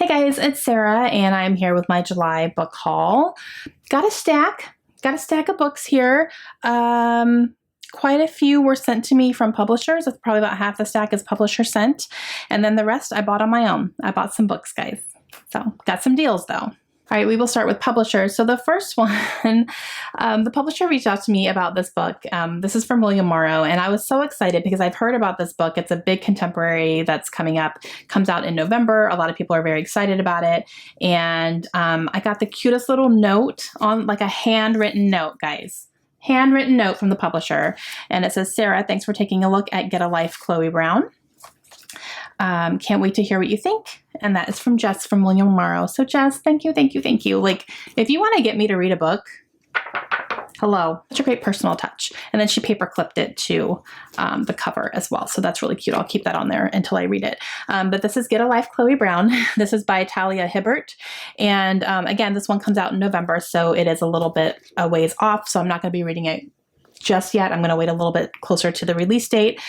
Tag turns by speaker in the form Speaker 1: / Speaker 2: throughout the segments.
Speaker 1: Guys, it's Sarah and I'm here with my July book haul. Got a stack of books here. Quite a few were sent to me from publishers. It's probably about half the stack is publisher sent. And then the rest I bought on my own. I bought some books, guys. So got some deals though. All right, we will start with publishers. So the first one, the publisher reached out to me about this book. This is from William Morrow, and I was so excited because I've heard about this book. It's a big contemporary that's coming up, comes out in November. A lot of people are very excited about it. And I got the cutest little note on, like a handwritten note, guys. Handwritten note from the publisher. And it says, Sarah, thanks for taking a look at Get a Life, Chloe Brown. Can't wait to hear what you think. And that is from Jess from William Morrow. So Jess, thank you, thank you, thank you. Like, if you want to get me to read a book, hello, such a great personal touch. And then she paper clipped it to the cover as well. So that's really cute. I'll keep that on there until I read it. But this is Get a Life, Chloe Brown. This is by Talia Hibbert. And again, this one comes out in November, so it is a little bit a ways off. So I'm not going to be reading it just yet. I'm going to wait a little bit closer to the release date.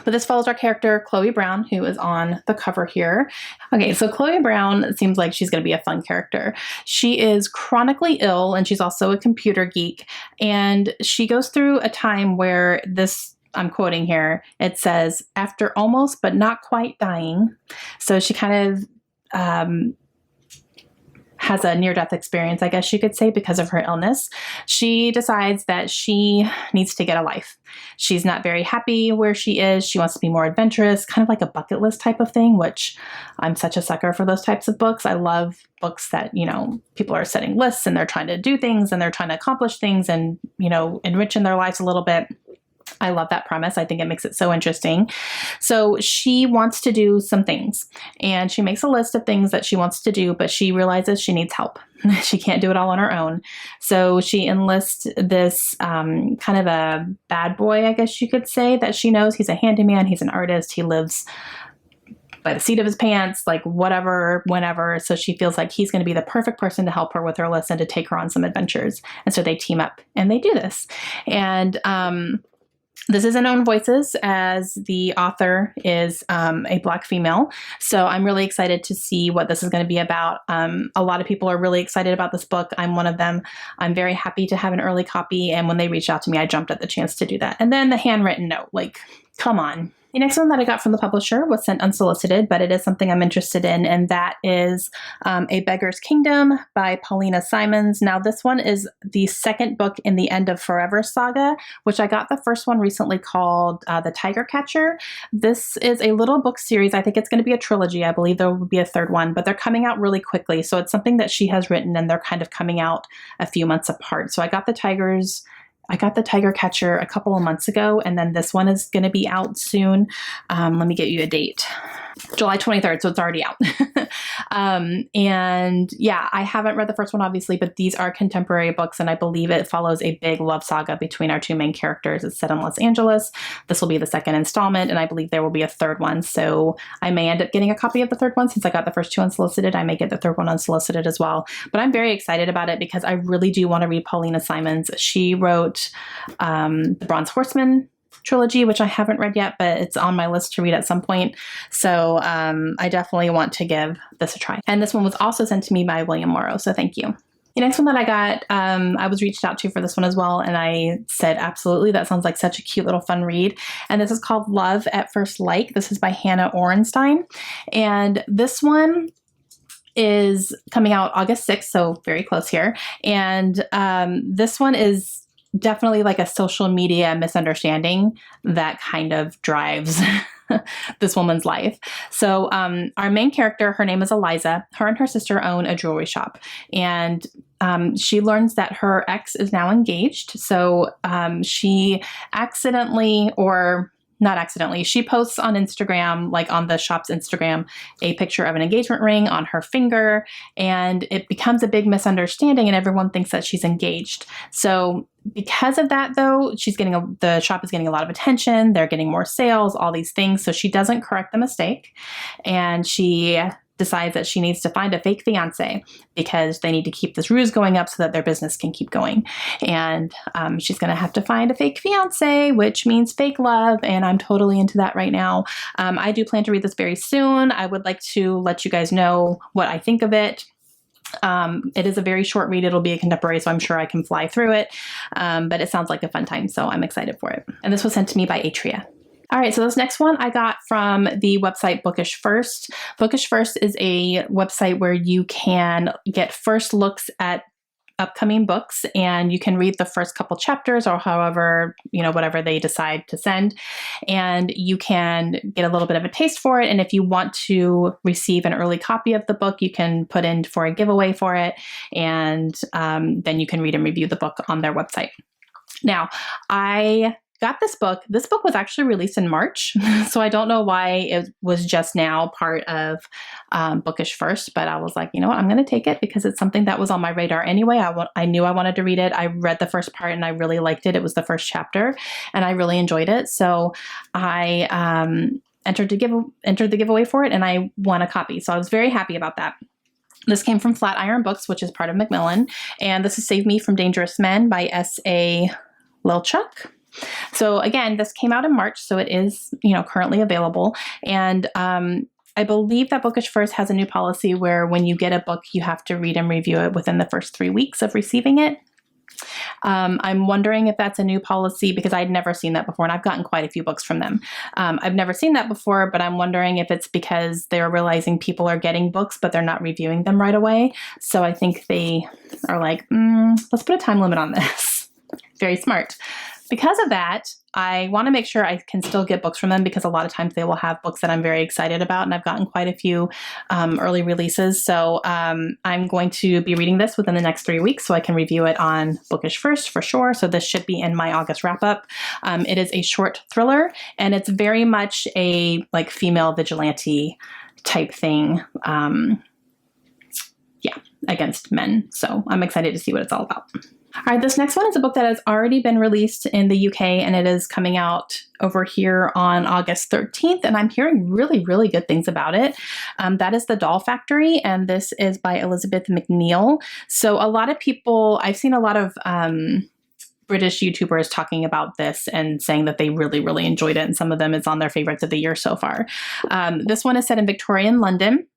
Speaker 1: But this follows our character, Chloe Brown, who is on the cover here. Okay, so Chloe Brown seems like she's going to be a fun character. She is chronically ill, and she's also a computer geek. And she goes through a time where this, I'm quoting here, it says, after almost but not quite dying. So she kind of has a near-death experience, I guess you could say, because of her illness. She decides that she needs to get a life. She's not very happy where she is. She wants to be more adventurous, kind of like a bucket list type of thing, which I'm such a sucker for those types of books. I love books that, you know, people are setting lists and they're trying to do things and they're trying to accomplish things and, you know, enriching their lives a little bit. I love that premise. I think it makes it so interesting. So she wants to do some things and she makes a list of things that she wants to do, but she realizes she needs help. She can't do it all on her own. So she enlists this kind of a bad boy, I guess you could say, that she knows. He's a handyman. He's an artist. He lives by the seat of his pants, like whatever, whenever. So she feels like he's going to be the perfect person to help her with her list and to take her on some adventures. And so they team up and they do this. And this is in Own Voices, as the author is a Black female. So I'm really excited to see what this is going to be about. A lot of people are really excited about this book. I'm one of them. I'm very happy to have an early copy. And when they reached out to me, I jumped at the chance to do that. And then the handwritten note, like, come on. The next one that I got from the publisher was sent unsolicited, but it is something I'm interested in, and that is A Beggars Kingdom by Paulina Simons. Now, this one is the second book in the End of Forever saga, which I got the first one recently called The Tiger Catcher. This is a little book series. I think it's going to be a trilogy. I believe there will be a third one, but they're coming out really quickly. So it's something that she has written, and they're kind of coming out a few months apart. So I got the Tiger Catcher a couple of months ago, and then this one is going to be out soon. Let me get you a date. July 23rd, so it's already out. And yeah, I haven't read the first one, obviously, but these are contemporary books, and I believe it follows a big love saga between our two main characters. It's set in Los Angeles. This will be the second installment, and I believe there will be a third one. So I may end up getting a copy of the third one. Since I got the first two unsolicited, I may get the third one unsolicited as well. But I'm very excited about it because I really do want to read Paulina Simons. She wrote The Bronze Horseman trilogy, which I haven't read yet, but it's on my list to read at some point. So I definitely want to give this a try. And this one was also sent to me by William Morrow, so thank you. The next one that I got, I was reached out to for this one as well, and I said, absolutely, that sounds like such a cute little fun read. And this is called Love at First Like. This is by Hannah Orenstein. And this one is coming out August 6th, so very close here. And this one is definitely like a social media misunderstanding that kind of drives this woman's life. So our main character, her name is Eliza. Her and her sister own a jewelry shop, and she learns that her ex is now engaged. So she accidentally, or not accidentally, she posts on Instagram, like on the shop's Instagram, a picture of an engagement ring on her finger, and it becomes a big misunderstanding and everyone thinks that she's engaged. So because of that, though, the shop is getting a lot of attention. They're getting more sales, all these things. So she doesn't correct the mistake, and she decides that she needs to find a fake fiance because they need to keep this ruse going up so that their business can keep going. And she's going to have to find a fake fiance, which means fake love. And I'm totally into that right now. I do plan to read this very soon. I would like to let you guys know what I think of it. It is a very short read. It'll be a contemporary, so I'm sure I can fly through it. But it sounds like a fun time, so I'm excited for it. And this was sent to me by Atria. All right, so this next one I got from the website Bookish First. Bookish First is a website where you can get first looks at upcoming books, and you can read the first couple chapters or however, whatever they decide to send, and you can get a little bit of a taste for it. And if you want to receive an early copy of the book, you can put in for a giveaway for it, and then you can read and review the book on their website. Now, I got this book. This book was actually released in March, so I don't know why it was just now part of Bookish First, but I was like, you know what, I'm going to take it because it's something that was on my radar anyway. I knew I wanted to read it. I read the first part and I really liked it. It was the first chapter and I really enjoyed it. So I entered the giveaway for it and I won a copy. So I was very happy about that. This came from Flatiron Books, which is part of Macmillan, and this is Save Me from Dangerous Men by S.A. Lelchuk. So again, this came out in March, so it is, currently available. And I believe that Bookish First has a new policy where when you get a book, you have to read and review it within the first 3 weeks of receiving it. I'm wondering if that's a new policy because I'd never seen that before, and I've gotten quite a few books from them. I've never seen that before, but I'm wondering if it's because they're realizing people are getting books, but they're not reviewing them right away. So I think they are like, let's put a time limit on this. Very smart. Because of that, I want to make sure I can still get books from them because a lot of times they will have books that I'm very excited about, and I've gotten quite a few early releases. So I'm going to be reading this within the next 3 weeks so I can review it on Bookish First for sure. So this should be in my August wrap-up. It is a short thriller, and it's very much a female vigilante type thing. Against men. So I'm excited to see what it's all about. All right, this next one is a book that has already been released in the UK, and it is coming out over here on August 13th, and I'm hearing really, really good things about it. That is The Doll Factory, and this is by Elizabeth McNeil. So a lot of people, I've seen a lot of British YouTubers talking about this and saying that they really, really enjoyed it, and some of them it's on their favorites of the year so far. This one is set in Victorian London.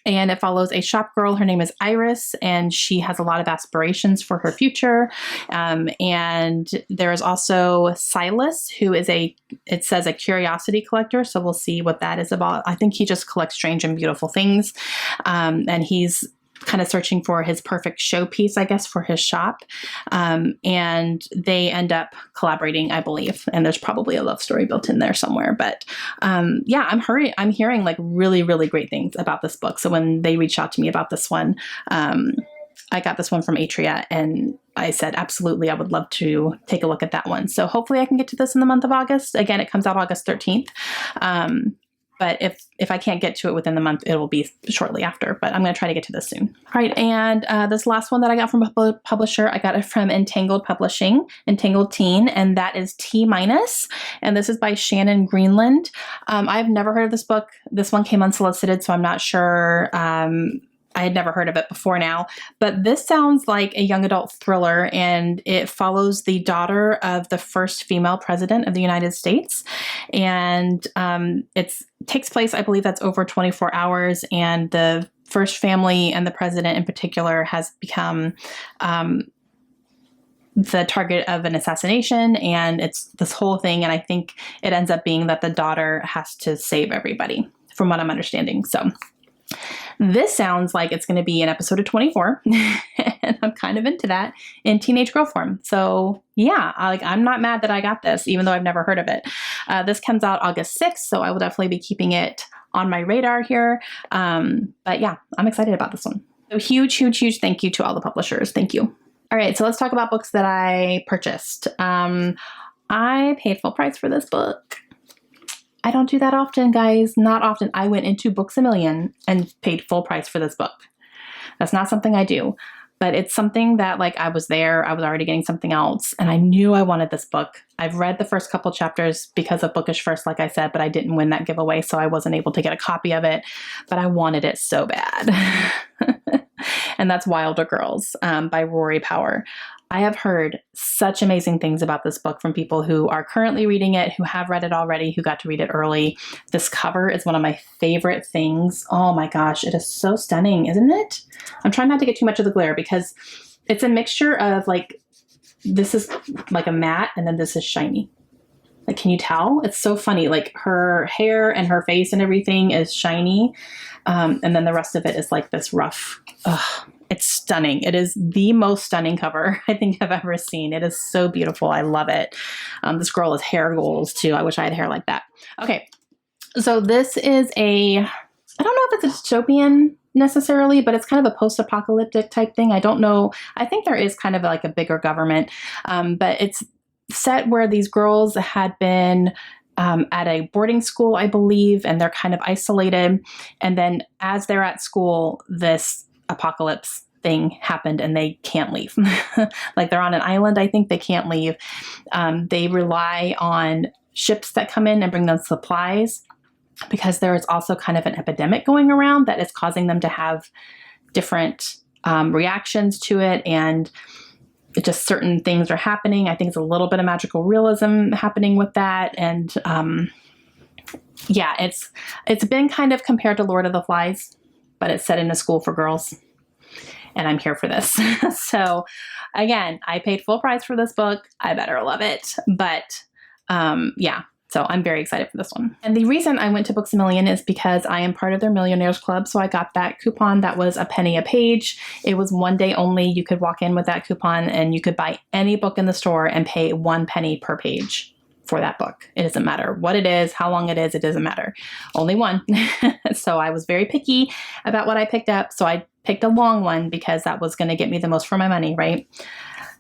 Speaker 1: And it follows a shop girl. Her name is Iris, and she has a lot of aspirations for her future. And there is also Silas, who is it says a curiosity collector. So we'll see what that is about. I think he just collects strange and beautiful things. And he's kind of searching for his perfect showpiece, I guess, for his shop. And they end up collaborating, I believe. And there's probably a love story built in there somewhere. But I'm hearing really, really great things about this book. So when they reached out to me about this one, I got this one from Atria, and I said, absolutely, I would love to take a look at that one. So hopefully I can get to this in the month of August. Again, it comes out August 13th. But if I can't get to it within the month, it will be shortly after. But I'm going to try to get to this soon. All right, and this last one that I got from a publisher, I got it from Entangled Publishing, Entangled Teen, and that is T-. And this is by Shannon Greenland. I've never heard of this book. This one came unsolicited, so I'm not sure. I had never heard of it before now, but this sounds like a young adult thriller, and it follows the daughter of the first female president of the United States. And it takes place, I believe that's over 24 hours, and the first family and the president in particular has become the target of an assassination, and it's this whole thing. And I think it ends up being that the daughter has to save everybody, from what I'm understanding. So this sounds like it's going to be an episode of 24, and I'm kind of into that in teenage girl form. So yeah, I'm not mad that I got this, even though I've never heard of it. This comes out August 6th, so I will definitely be keeping it on my radar here. But yeah, I'm excited about this one. So huge, huge, huge thank you to all the publishers. Thank you. All right, so let's talk about books that I purchased. I paid full price for this book. I don't do that often, guys. Not often. I went into Books A Million and paid full price for this book. That's not something I do. but it's something that like I was there, I was already getting something else, and I knew I wanted this book. I've read the first couple chapters because of Bookish First, like I said, but I didn't win that giveaway, so I wasn't able to get a copy of it, but I wanted it so bad. And that's Wilder Girls by Rory Power. I have heard such amazing things about this book from people who are currently reading it, who have read it already, who got to read it early. This cover is one of my favorite things. Oh my gosh, it is so stunning, isn't it? I'm trying not to get too much of the glare because it's a mixture of like, this is like a matte and then this is shiny. Like, can you tell? It's so funny. Like her hair and her face and everything is shiny. And then the rest of it is like this rough. Ugh, it's stunning. It is the most stunning cover I think I've ever seen. It is so beautiful. I love it. This girl has hair goals too. I wish I had hair like that. Okay. So this is I don't know if it's a dystopian necessarily, but it's kind of a post-apocalyptic type thing. I don't know. I think there is kind of like a bigger government, but it's set where these girls had been at a boarding school, I believe, and they're kind of isolated. And then as they're at school, this apocalypse thing happened and they can't leave. Like they're on an island, I think they can't leave. They rely on ships that come in and bring them supplies because there is also kind of an epidemic going around that is causing them to have different reactions to it, and just certain things are happening. I think it's a little bit of magical realism happening with that. And yeah, it's been kind of compared to Lord of the Flies, but it's set in a school for girls. And I'm here for this. So again, I paid full price for this book. I better love it. But yeah, so I'm very excited for this one. And the reason I went to Books A Million is because I am part of their Millionaires Club. So I got that coupon that was a penny a page. It was one day only. You could walk in with that coupon and you could buy any book in the store and pay 1 penny per page for that book. It doesn't matter what it is, how long it is, it doesn't matter. Only one. So I was very picky about what I picked up. So I picked a long one because that was going to get me the most for my money, right?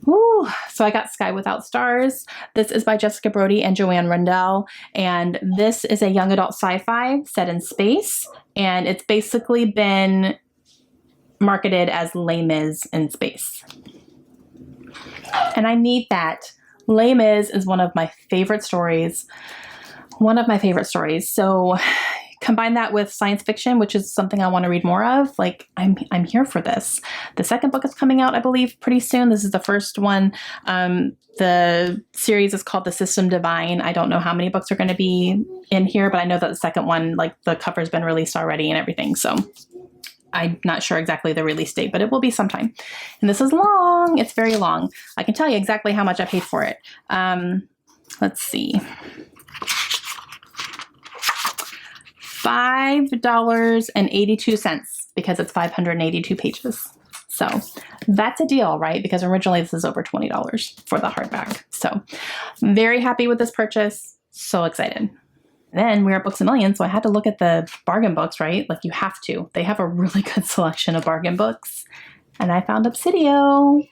Speaker 1: Ooh, so I got Sky Without Stars. This is by Jessica Brody and Joanne Rundell. And this is a young adult sci-fi set in space. And it's basically been marketed as Les Mis in space. And I need that. Les Mis is one of my favorite stories. One of my favorite stories. So combine that with science fiction, which is something I want to read more of. Like, I'm here for this. The second book is coming out, I believe, pretty soon. This is the first one. The series is called The System Divine. I don't know how many books are going to be in here, but I know that the second one, like the cover's been released already and everything. So I'm not sure exactly the release date, but it will be sometime. And this is long. It's very long. I can tell you exactly how much I paid for it. Let's see. $5.82 because it's 582 pages. So that's a deal, right? Because originally this is over $20 for the hardback. So very happy with this purchase. So excited. Then we're at Books A Million, so I had to look at the bargain books, right? Like you have to. They have a really good selection of bargain books. And I found Obsidian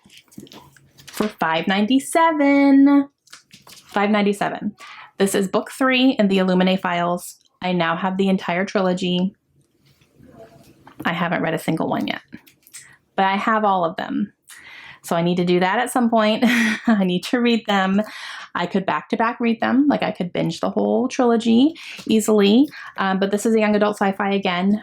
Speaker 1: for $5.97. $5.97. This is book 3 in the Illuminae files. I now have the entire trilogy. I haven't read a single one yet, but I have all of them. So I need to do that at some point. I need to read them. I could back-to-back read them. Like I could binge the whole trilogy easily. But this is a young adult sci-fi again,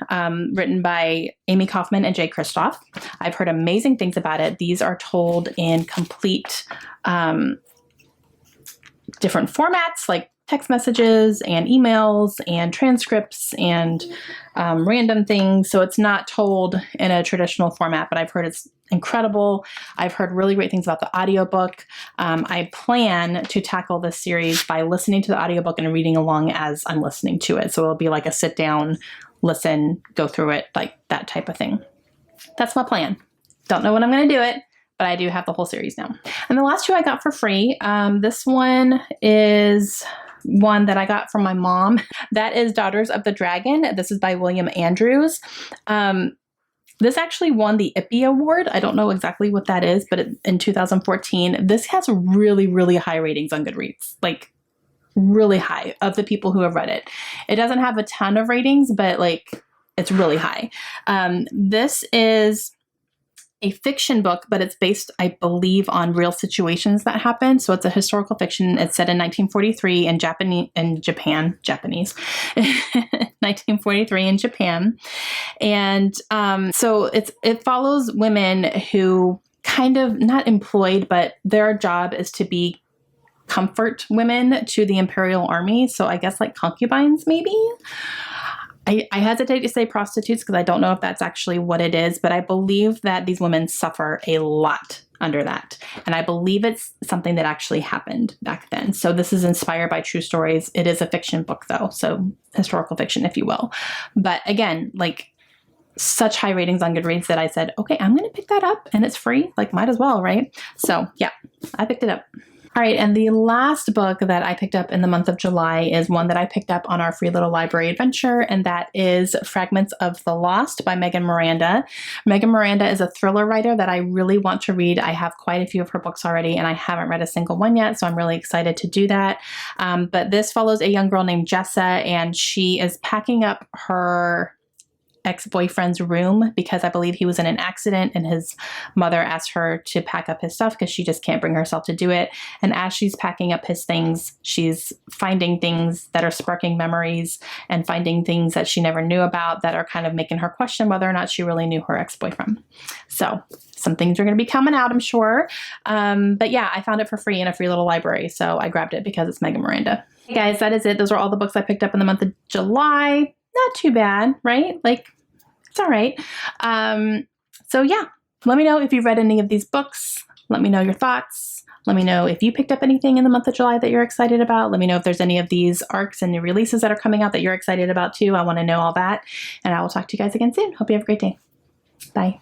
Speaker 1: written by Amy Kaufman and Jay Kristoff. I've heard amazing things about it. These are told in complete different formats, like text messages and emails and transcripts and random things. So it's not told in a traditional format, but I've heard it's incredible. I've heard really great things about the audiobook. I plan to tackle this series by listening to the audiobook and reading along as I'm listening to it. So it'll be like a sit down, listen, go through it, like that type of thing. That's my plan. Don't know when I'm going to do it, but I do have the whole series now. And the last two I got for free. This one is one that I got from my mom. That is Daughters of the Dragon. This is by William Andrews. This actually won the IPPY Award. I don't know exactly what that is, but in 2014, this has really, really high ratings on Goodreads, like really high of the people who have read it. It doesn't have a ton of ratings, but like it's really high. This is a fiction book, but it's based, I believe, on real situations that happened. So it's a historical fiction. It's set in 1943 in Japanese, 1943 in Japan. And so it follows women who kind of not employed, but their job is to be comfort women to the imperial army. So I guess like concubines, maybe. I hesitate to say prostitutes because I don't know if that's actually what it is, but I believe that these women suffer a lot under that. And I believe it's something that actually happened back then. So this is inspired by true stories. It is a fiction book though, so historical fiction, if you will. But again, like such high ratings on Goodreads that I said, okay, I'm going to pick that up and it's free. Like might as well, right? So yeah, I picked it up. All right, and the last book that I picked up in the month of July is one that I picked up on our free little library adventure, and that is Fragments of the Lost by Megan Miranda. Megan Miranda is a thriller writer that I really want to read. I have quite a few of her books already, and I haven't read a single one yet, so I'm really excited to do that. But this follows a young girl named Jessa, and she is packing up her ex-boyfriend's room because I believe he was in an accident and his mother asked her to pack up his stuff because she just can't bring herself to do it. And as she's packing up his things, she's finding things that are sparking memories and finding things that she never knew about that are kind of making her question whether or not she really knew her ex-boyfriend. So some things are going to be coming out, I'm sure. But yeah, I found it for free in a free little library, so I grabbed it because it's Megan Miranda. Hey guys, that is it. Those are all the books I picked up in the month of July. Not too bad, right? Like, it's all right. So yeah, let me know if you've read any of these books. Let me know your thoughts. Let me know if you picked up anything in the month of July that you're excited about. Let me know if there's any of these arcs and new releases that are coming out that you're excited about too. I want to know all that. And I will talk to you guys again soon. Hope you have a great day. Bye.